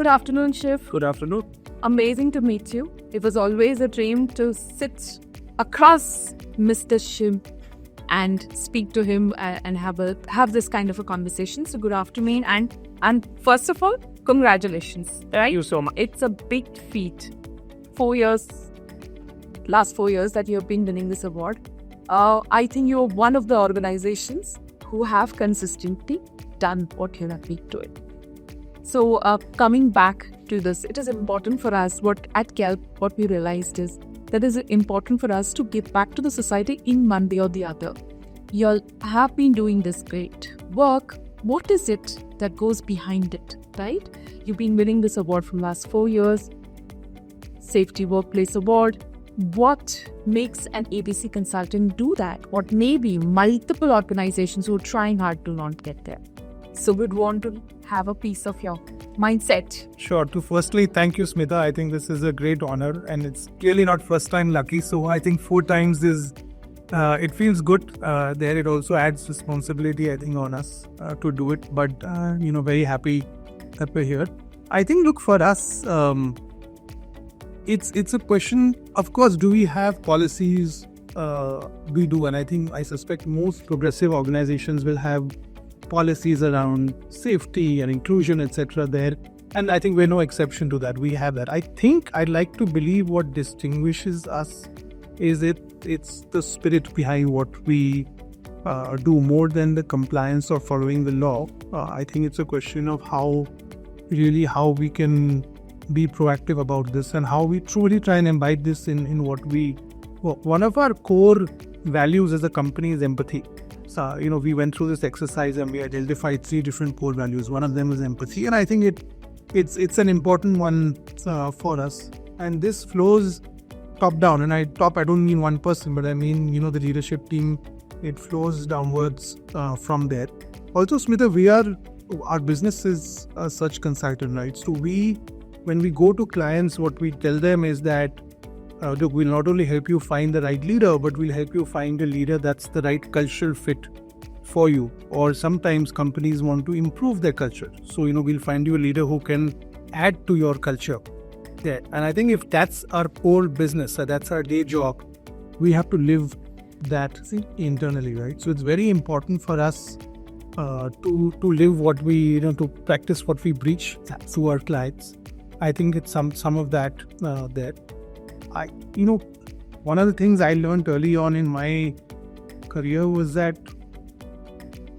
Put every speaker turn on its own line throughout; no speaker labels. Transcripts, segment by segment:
Good afternoon, Shiv.
Good afternoon.
Amazing to meet you. It was always a dream to sit across Mr. Shiv and speak to him and have this kind of a conversation. So good afternoon, and first of all, congratulations. Right?
Thank you so much.
It's a big feat. 4 years, last 4 years that you have been winning this award. I think you're one of the organizations who have consistently done what you have been doing. So coming back to this, it is important for us, at Kelp, what we realized is that it is important for us to give back to the society in one way or the other. You all have been doing this great work. What is it that goes behind it, right? You've been winning this award from last 4 years, Safety Workplace Award. What makes an ABC consultant do that? What maybe multiple organizations who are trying hard do not get there? So we'd want to have a piece of your mindset.
Sure. To firstly, thank you, Smita. I think this is a great honor, and it's clearly not first time lucky. So I think 4 times is, it feels good. There it also adds responsibility, I think, on us to do it. But, very happy that we're here. I think, look, for us, it's a question, of course, do we have policies? We do. And I suspect most progressive organizations will have policies around safety and inclusion, etc. there. And I think we're no exception to that. We have that. I think I'd like to believe what distinguishes us is it's the spirit behind what we do more than the compliance or following the law. I think it's a question of how we can be proactive about this and how we truly try and imbibe this in what we... Well, one of our core values as a company is empathy. So, we went through this exercise and we identified 3 different core values. One of them is empathy, and I think it's an important one for us. And this flows top down, and I don't mean one person, but I mean the leadership team. It flows downwards from there. Also, Smita, our business is a search consultant, right? So when we go to clients, what we tell them is that look, we'll not only help you find the right leader, but we'll help you find a leader that's the right cultural fit for you. Or sometimes companies want to improve their culture. So, we'll find you a leader who can add to your culture. Yeah. And I think if that's our core business, that's our day job, we have to live that internally, right? So it's very important for us to live what we, to practice what we preach to our clients. I think it's some of that there. One of the things I learned early on in my career was that,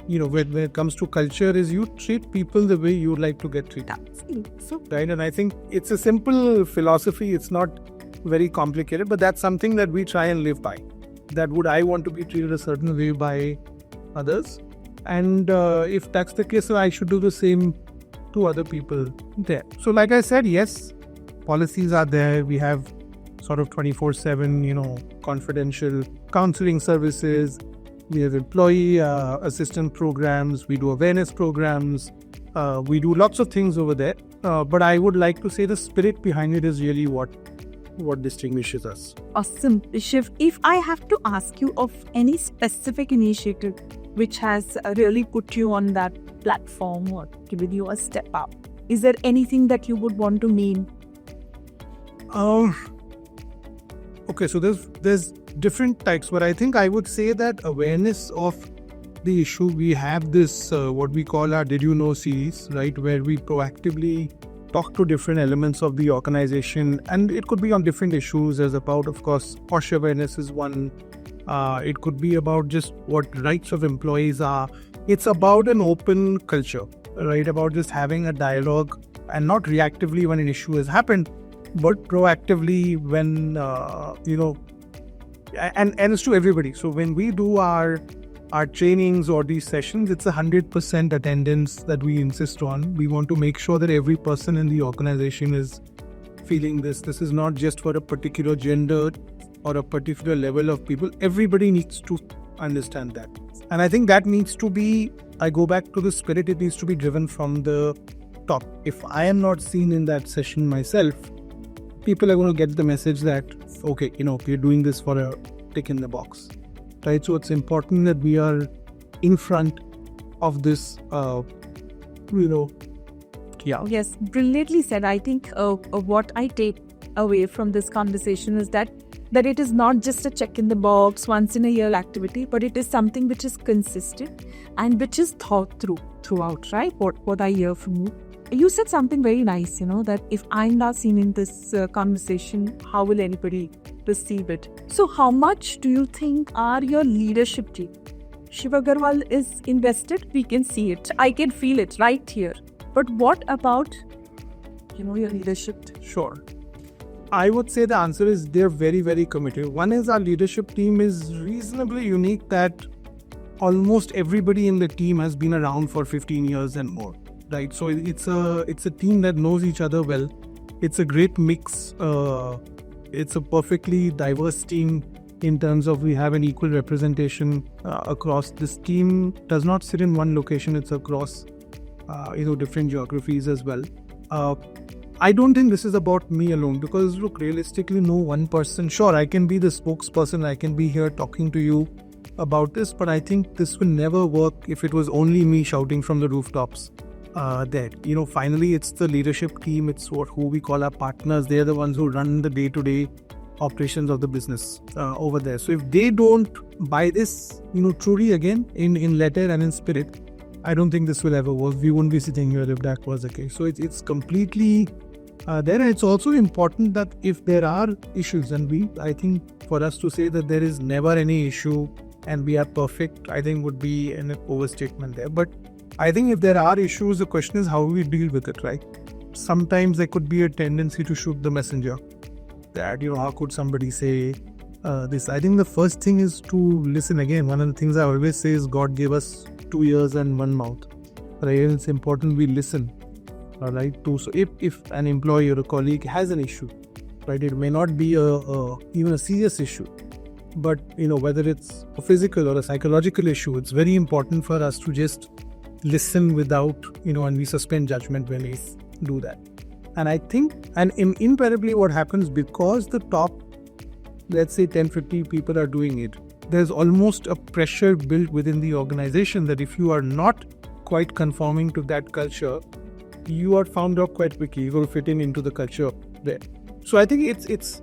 when it comes to culture, is you treat people the way you like to get treated. Right? And I think it's a simple philosophy. It's not very complicated, but that's something that we try and live by. That would I want to be treated a certain way by others? And if that's the case, so I should do the same to other people there. So like I said, yes, policies are there. We have sort of 24/7, confidential counseling services. We have employee assistance programs. We do awareness programs. We do lots of things over there. But I would like to say the spirit behind it is really what distinguishes us.
Awesome. Shiv, if I have to ask you of any specific initiative which has really put you on that platform or given you a step up, is there anything that you would want to name?
Okay, so there's different types, but I think I would say that awareness of the issue, we have this what we call our Did You Know series, right, where we proactively talk to different elements of the organization, and it could be on different issues. As about, of course, PoSH awareness is one. It could be about just what rights of employees are. It's about an open culture, right, about just having a dialogue and not reactively when an issue has happened, but proactively when, and it's to everybody. So when we do our trainings or these sessions, it's 100% attendance that we insist on. We want to make sure that every person in the organization is feeling this. This is not just for a particular gender or a particular level of people. Everybody needs to understand that. And I think that needs to be, I go back to the spirit, it needs to be driven from the top. If I am not seen in that session myself, people are going to get the message that, okay, we're doing this for a tick in the box, right? So it's important that we are in front of this, Yeah.
Yes, brilliantly said. I think what I take away from this conversation is that it is not just a check in the box, once in a year activity, but it is something which is consistent and which is thought throughout, right? What I hear from you. You said something very nice, that if I'm not seen in this conversation, how will anybody perceive it? So how much do you think are your leadership team? Shiv Agrawal is invested. We can see it. I can feel it right here. But what about, your leadership team?
Sure. I would say the answer is they're very, very committed. One is our leadership team is reasonably unique that almost everybody in the team has been around for 15 years and more, right? So it's a team that knows each other well. It's a great mix. It's a perfectly diverse team in terms of we have an equal representation across. This team does not sit in one location. It's across, different geographies as well. I don't think this is about me alone because look, realistically, no one person. Sure, I can be the spokesperson. I can be here talking to you about this, but I think this will never work if it was only me shouting from the rooftops. Finally, it's the leadership team. It's who we call our partners. They're the ones who run the day-to-day operations of the business over there. So if they don't buy this, truly again in letter and in spirit, I don't think this will ever work. We wouldn't be sitting here if that was the case. So it's completely there. And it's also important that if there are issues, and I think for us to say that there is never any issue and we are perfect, I think would be an overstatement there. But I think if there are issues, the question is how we deal with it, right? Sometimes there could be a tendency to shoot the messenger. That, how could somebody say this? I think the first thing is to listen. Again, one of the things I always say is God gave us 2 ears and 1 mouth. Right? It's important we listen. Right? So if an employee or a colleague has an issue, right? It may not be even a serious issue, but whether it's a physical or a psychological issue, it's very important for us to just listen without and we suspend judgment when we do that. And I think, and invariably what happens, because the top, let's say 10-50 people are doing it, there's almost a pressure built within the organization that if you are not quite conforming to that culture, you are found out quite quickly. You will fit into the culture there. So I think it's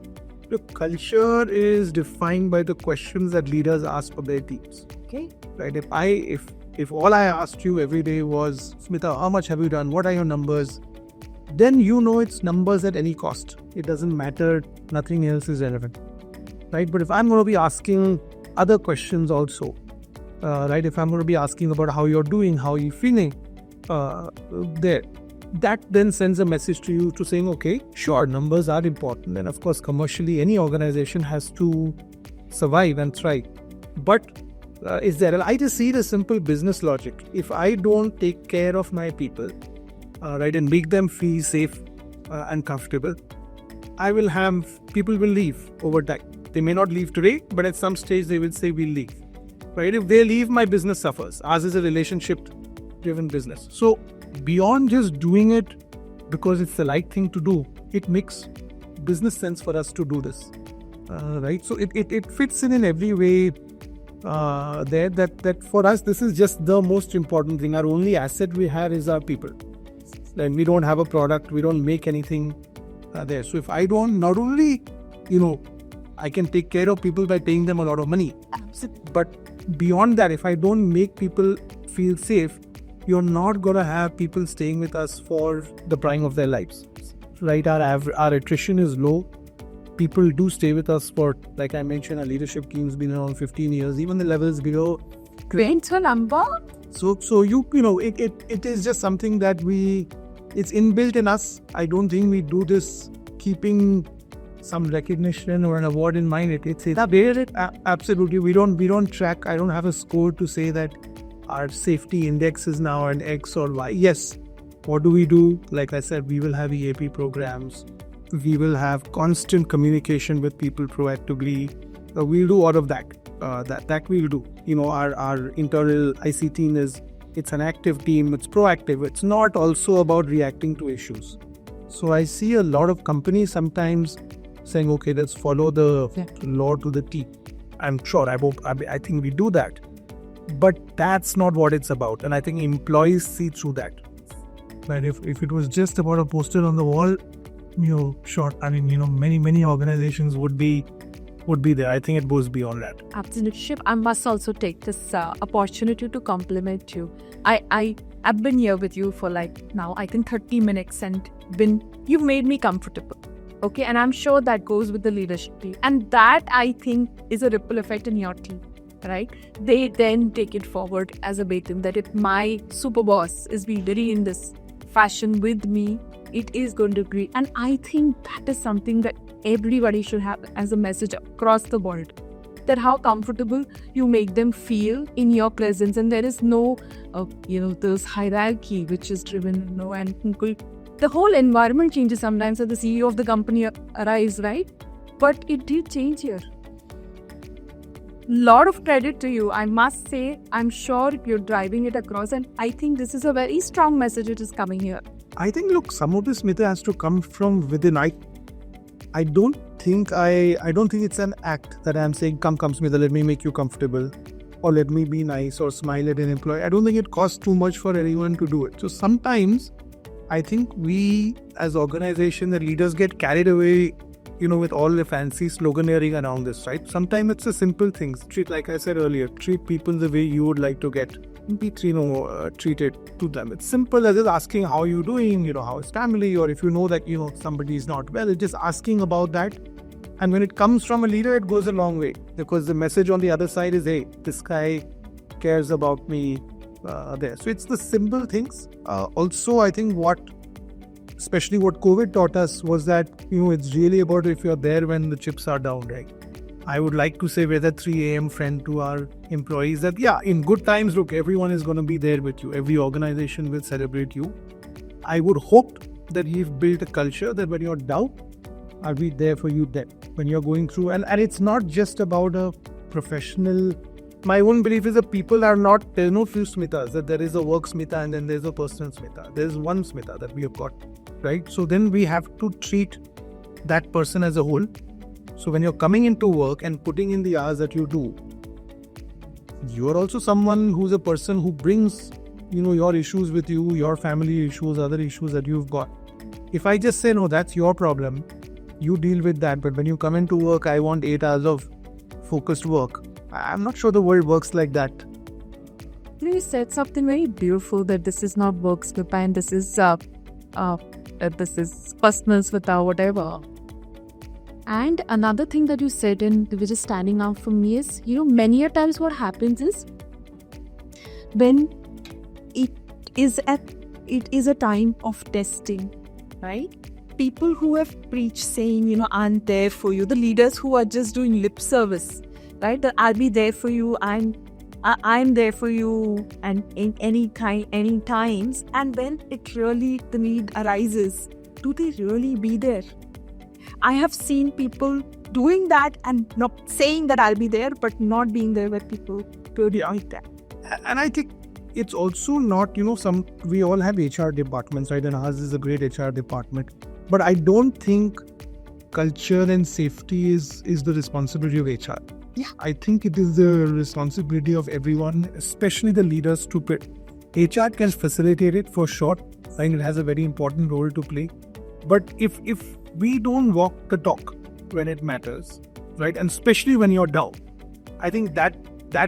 the culture is defined by the questions that leaders ask of their teams.
Okay.
Right? If all I asked you every day was, Smita, how much have you done? What are your numbers? Then it's numbers at any cost. It doesn't matter. Nothing else is relevant. Right? But if I'm going to be asking other questions also, right? If I'm going to be asking about how you're doing, how you're feeling, that then sends a message to you to saying, okay, sure, numbers are important. And of course, commercially, any organization has to survive and thrive. But I just see the simple business logic. If I don't take care of my people, right, and make them feel safe and comfortable, people will leave over time. They may not leave today, but at some stage they will say we'll leave. Right? If they leave, my business suffers. Ours is a relationship-driven business. So beyond just doing it because it's the right thing to do, it makes business sense for us to do this. Right? So it fits in every way there that for us, this is just the most important thing. Our only asset we have is our people. And we don't have a product, we don't make anything there. So if I don't, not only, I can take care of people by paying them a lot of money.
Absolutely.
But beyond that, if I don't make people feel safe, you're not going to have people staying with us for the prime of their lives. Right? Our attrition is low. People do stay with us for, like I mentioned, our leadership team's been around 15 years. Even the levels below.
Great number.
So it is just something that it's inbuilt in us. I don't think we do this keeping some recognition or an award in mind. It's absolutely. We don't track. I don't have a score to say that our safety index is now an X or Y. Yes. What do we do? Like I said, we will have EAP programs. We will have constant communication with people proactively. We'll do all of that. That we'll do. Our internal IC team it's an active team. It's proactive. It's not also about reacting to issues. So I see a lot of companies sometimes saying, okay, let's follow the law to the T. I'm sure. I think we do that. But that's not what it's about. And I think employees see through that. right? If it was just about a poster on the wall, short. I mean, many organizations would be there. I think it goes beyond that.
Absolutely. Shiv, I must also take this opportunity to compliment you. I've been here with you for now I think 30 minutes and you've made me comfortable. Okay, and I'm sure that goes with the leadership team. And that I think is a ripple effect in your team, right? They then take it forward as a baton that if my super boss is leading in this fashion with me, it is going to be. And I think that is something that everybody should have as a message across the world. That how comfortable you make them feel in your presence, and there is no, there's hierarchy which is driven, and the whole environment changes sometimes as the CEO of the company arrives, right? But it did change here. Lot of credit to you, I must say. I'm sure you're driving it across, and I think this is a very strong message that is coming here.
I think, look, some of this, Smita, has to come from within. I don't think it's an act that I'm saying, come Smita, let me make you comfortable, or let me be nice, or smile at an employee. I don't think it costs too much for anyone to do it. So sometimes I think we as organization, the leaders get carried away, with all the fancy sloganeering around this, right? Sometimes it's a simple things. Like I said earlier, treat people the way you would like to be treated to them. It's simple as just asking how you doing, how is family, or if you know that, somebody is not well, it's just asking about that. And when it comes from a leader, it goes a long way, because the message on the other side is, hey, this guy cares about me there. So it's the simple things. Also, I think especially what COVID taught us was that, it's really about if you're there when the chips are down, right? I would like to say we're the 3 a.m. friend to our employees that, in good times, look, everyone is going to be there with you. Every organization will celebrate you. I would hope that you've built a culture that when you're down, I'll be there for you then. When you're going through, and it's not just about a professional. My own belief is that there's no few Smitas, that there is a work Smita and then there's a personal Smita. There's one Smita that we have got, right? So then we have to treat that person as a whole. So when you're coming into work and putting in the hours that you do, you're also someone who's a person who brings, your issues with you, your family issues, other issues that you've got. If I just say, no, that's your problem, you deal with that. But when you come into work, I want 8 hours of focused work. I'm not sure the world works like that.
You said something very beautiful, that this is not work Smita, and this is personal Smita, whatever. And another thing that you said, and which is standing out for me, is many a times what happens is when it is a time of testing, right? People who have preached saying, I'm there for you, the leaders who are just doing lip service, right? That I'll be there for you, I'm there for you, and in any times. And when the need arises, do they really be there? I have seen people doing that and not saying that I'll be there, but not being there with people purely like that.
And I think it's also not, we all have HR departments, right? And ours is a great HR department. But I don't think culture and safety is the responsibility of HR.
Yeah.
I think it is the responsibility of everyone, especially the leaders, to put. HR can facilitate it for sure. I think it has a very important role to play. But if we don't walk the talk when it matters, right, and especially when you're down, I think that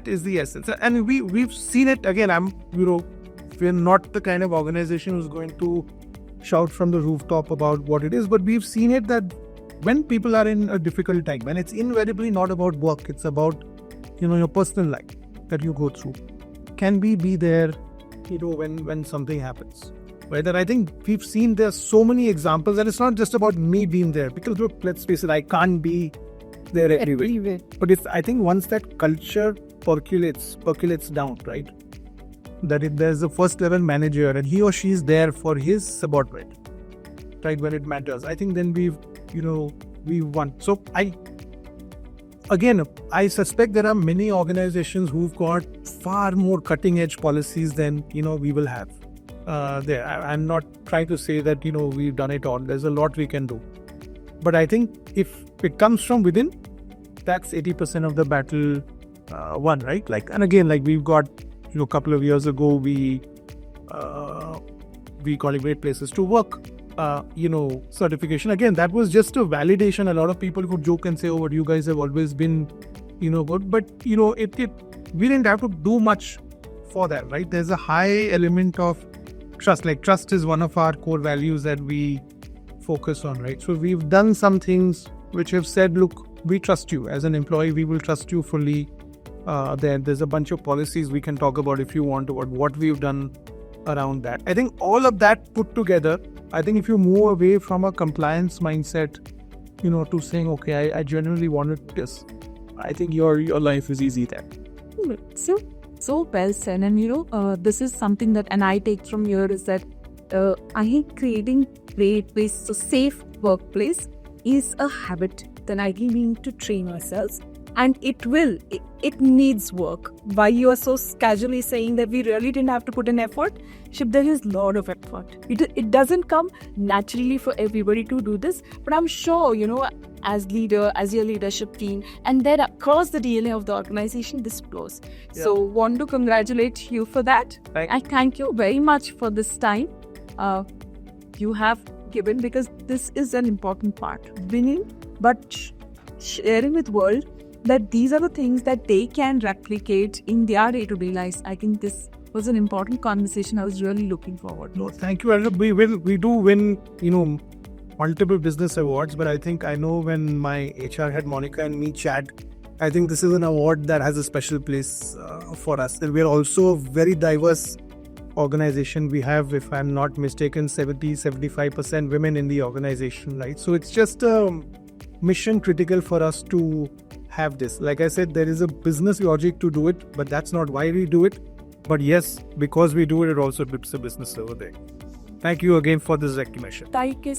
is the essence. And we've seen it again. We're not the kind of organization who's going to shout from the rooftop about what it is, but we've seen it that when people are in a difficult time, and it's invariably not about work, it's about your personal life that you go through, can we be there when something happens? Whether I think we've seen there's so many examples, and it's not just about me being there, because let's face it, I can't be there everywhere. But I think once that culture percolates down, right, that if there's a first level manager and he or she is there for his subordinate, right, when it matters, I think then we've won. So I suspect there are many organizations who've got far more cutting edge policies than we will have there. I'm not trying to say that we've done it all. There's a lot we can do, but I think if it comes from within, that's 80% of the battle won, right? And again, we've got a couple of years ago we we call it Great Places to Work, certification. Again, that was just a validation. A lot of people could joke and say, oh, but you guys have always been, good. But, we didn't have to do much for that, right? There's a high element of trust. Like trust is one of our core values that we focus on, right? So we've done some things which have said, look, we trust you as an employee. We will trust you fully. There's a bunch of policies we can talk about if you want about what we've done around that. I think all of that put together, I think if you move away from a compliance mindset, to saying, okay, I genuinely wanted this, I think your life is easy then.
So well said. And this is something that, and I take from here is that I think creating great place, so safe workplace is a habit that I think we need to train ourselves. And it needs work. Why you are so casually saying that we really didn't have to put an effort? Shiv, there is a lot of effort. It doesn't come naturally for everybody to do this. But I'm sure, as leader, as your leadership team, and then across the DNA of the organization, this flows. Yeah. So want to congratulate you for that. I thank you very much for this time you have given, because this is an important part. Winning, but sharing with world that these are the things that they can replicate in their day-to-day lives. I think this was an important conversation. I was really looking forward.
No, thank you. We do win, multiple business awards, but I know when my HR head Monica and me chat, I think this is an award that has a special place for us. And we're also a very diverse organization. We have, if I'm not mistaken, 70-75% women in the organization, right? So it's just mission critical for us to have this. Like I said, there is a business logic to do it, but that's not why we do it. But yes, because we do it, it also builds a business over there. Thank you again for this recognition.
Thank you.